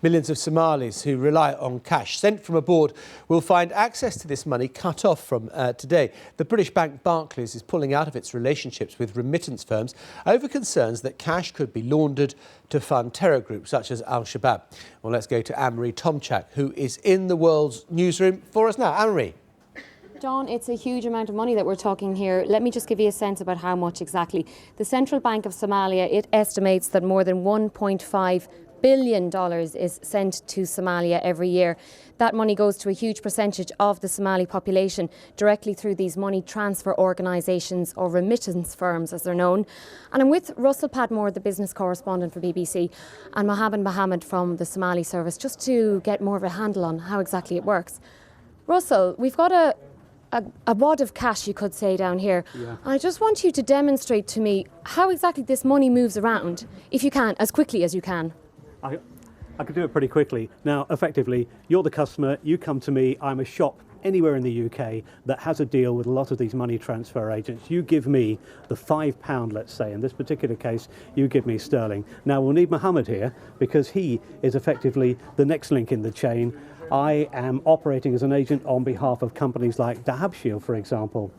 Millions of Somalis who rely on cash sent from abroad will find access to this money cut off from today. The British bank Barclays is pulling out of its relationships with remittance firms over concerns that cash could be laundered to fund terror groups such as al-Shabab. Well, let's go to Anne-Marie Tomchak, who is in the World's Newsroom for us now. Anne-Marie. John, it's a huge amount of money that we're talking here. Let me just give you a sense about how much exactly. The Central Bank of Somalia, it estimates that more than $1.5 billion is sent to Somalia every year. That money goes to a huge percentage of the Somali population directly through these money transfer organisations, or remittance firms as they're known. And I'm with Russell Padmore, the business correspondent for BBC, and Mohamed from the Somali service, just to get more of a handle on how exactly it works. Russell, we've got a wad of cash, you could say, down here. Yeah. I just want you to demonstrate to me how exactly this money moves around, if you can, as quickly as you can. I could do it pretty quickly. Now, effectively, you're the customer, you come to me, I'm a shop anywhere in the UK that has a deal with a lot of these money transfer agents. You give me the £5, let's say. In this particular case, you give me sterling. Now, we'll need Mohamed here because he is effectively the next link in the chain. I am operating as an agent on behalf of companies like Dahabshil, for example.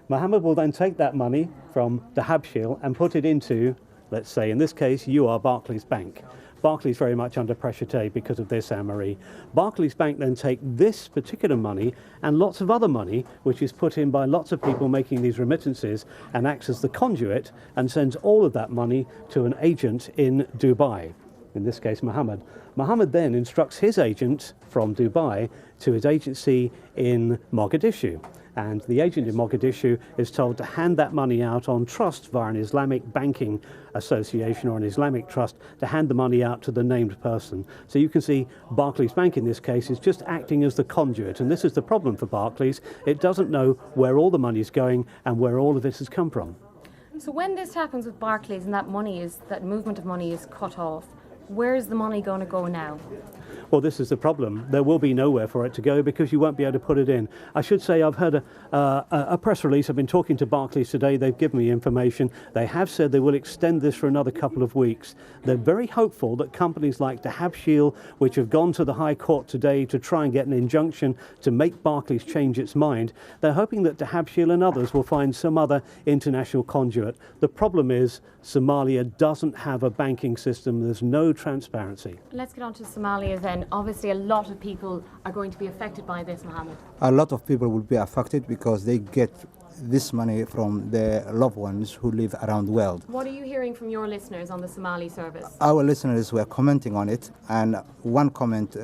Mohamed will then take that money from Dahabshil and put it into, let's say, in this case, you are Barclays Bank. Barclays very much under pressure today because of this, Anne-Marie. Barclays Bank then take this particular money and lots of other money, which is put in by lots of people making these remittances, and acts as the conduit and sends all of that money to an agent in Dubai, in this case Mohamed. Mohamed then instructs his agent from Dubai to his agency in Mogadishu. And the agent in Mogadishu is told to hand that money out on trust via an Islamic banking association or an Islamic trust, to hand the money out to the named person. So you can see Barclays Bank in this case is just acting as the conduit. And this is the problem for Barclays. It doesn't know where all the money is going and where all of this has come from. So when this happens with Barclays and that movement of money is cut off, where's the money going to go now? Well, this is the problem. There will be nowhere for it to go because you won't be able to put it in. I should say I've heard a press release. I've been talking to Barclays today. They've given me information. They have said they will extend this for another couple of weeks. They're very hopeful that companies like Dahabshil, which have gone to the High Court today to try and get an injunction to make Barclays change its mind, they're hoping that Dahabshil and others will find some other international conduit. The problem is Somalia doesn't have a banking system. There's no transparency. Let's get on to Somalia then. Obviously, a lot of people are going to be affected by this, Mohamed. A lot of people will be affected because they get this money from their loved ones who live around the world. What are you hearing from your listeners on the Somali service? Our listeners were commenting on it, and one comment,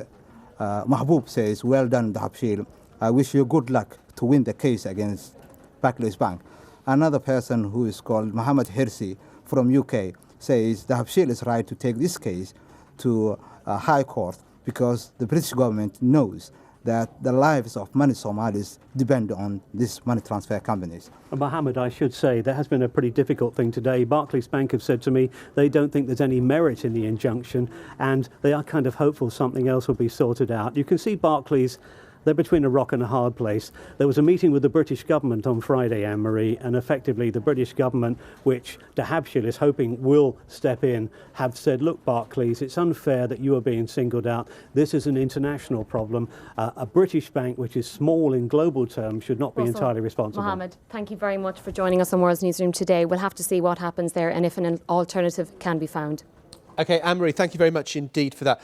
Mahbub says, "Well done, Dahabshil. I wish you good luck to win the case against Barclays Bank." Another person who is called Mohamed Hirsi from UK says Dahabshil is right to take this case to High Court because the British government knows that the lives of many Somalis depend on these money transfer companies. Mohamed, I should say, there has been a pretty difficult thing today. Barclays Bank have said to me they don't think there's any merit in the injunction, and they are kind of hopeful something else will be sorted out. You can see Barclays, they're between a rock and a hard place. There was a meeting with the British government on Friday, Anne-Marie, and effectively the British government, which Dahabshil is hoping will step in, have said, look, Barclays, it's unfair that you are being singled out. This is an international problem. A British bank, which is small in global terms, should not be entirely responsible. Mohamed, thank you very much for joining us on World's Newsroom today. We'll have to see what happens there and if an alternative can be found. OK, Anne-Marie, thank you very much indeed for that.